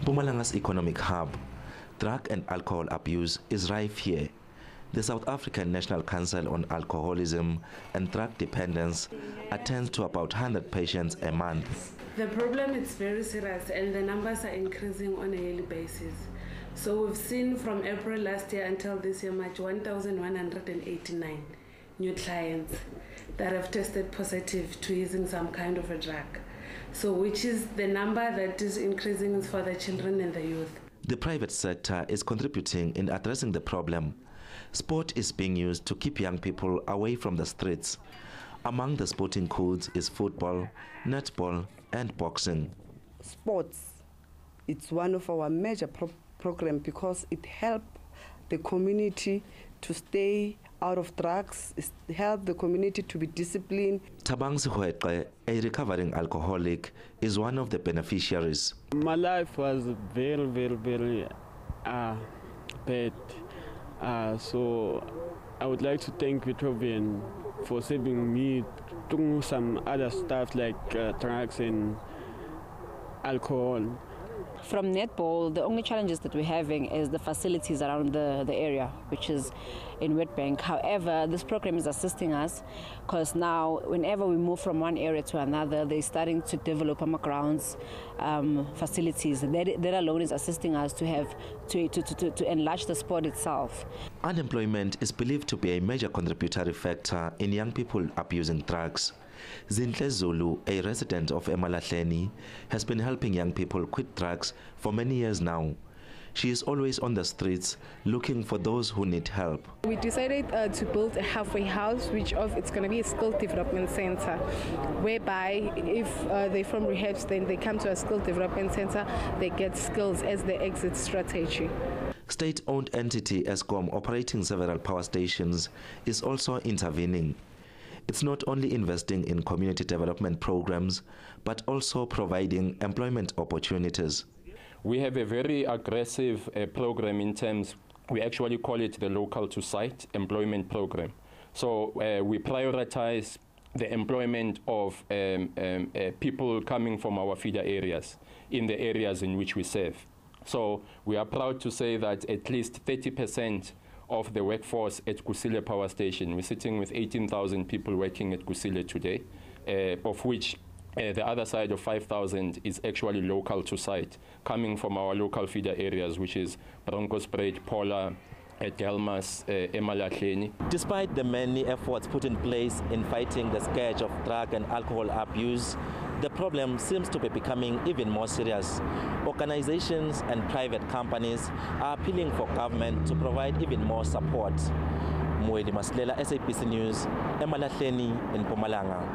Mpumalanga's economic hub, drug and alcohol abuse is rife here. The South African National Council on Alcoholism and Drug Dependence attends to about 100 patients a month. The problem is very serious and the numbers are increasing on a yearly basis. So we've seen from April last year until this year March 1,189 new clients that have tested positive to using some kind of a drug. So which is the number that is increasing for the children and the youth. The private sector is contributing in addressing the problem. Sport is being used to keep young people away from the streets. Among the sporting codes is football, netball and boxing. Sports, it's one of our major programs because it helps the community to stay out of drugs, it helps the community to be disciplined. Tabang Sihwete, a recovering alcoholic, is one of the beneficiaries. My life was very bad. So I would like to thank Vitrovian for saving me through some other stuff like drugs and alcohol. From netball, the only challenges that we're having is the facilities around the area, which is in Witbank. However, this program is assisting us because now whenever we move from one area to another, they're starting to develop grounds facilities. That alone is assisting us to have to enlarge the sport itself. Unemployment is believed to be a major contributory factor in young people abusing drugs. Zinhle Zulu, a resident of Emalahleni, has been helping young people quit drugs for many years now. She is always on the streets looking for those who need help. We decided to build a halfway house, which it's going to be a skill development center, whereby if they're from rehabs, then they come to a skill development center, they get skills as their exit strategy. State-owned entity Eskom, operating several power stations, is also intervening. It's not only investing in community development programs, but also providing employment opportunities. We have a very aggressive program in terms, we actually call it the local to site employment program. So we prioritize the employment of people coming from our feeder areas in the areas in which we serve. So we are proud to say that at least 30% of the workforce at Kusile Power Station. We're sitting with 18,000 people working at Kusile today, of which the other side of 5,000 is actually local to site, coming from our local feeder areas, which is Bronkhorstspruit, Paula, Delmas, Emalahleni. Despite the many efforts put in place in fighting the scourge of drug and alcohol abuse, the problem seems to be becoming even more serious. Organizations and private companies are appealing for government to provide even more support. SABC News, Emalahleni in Mpumalanga.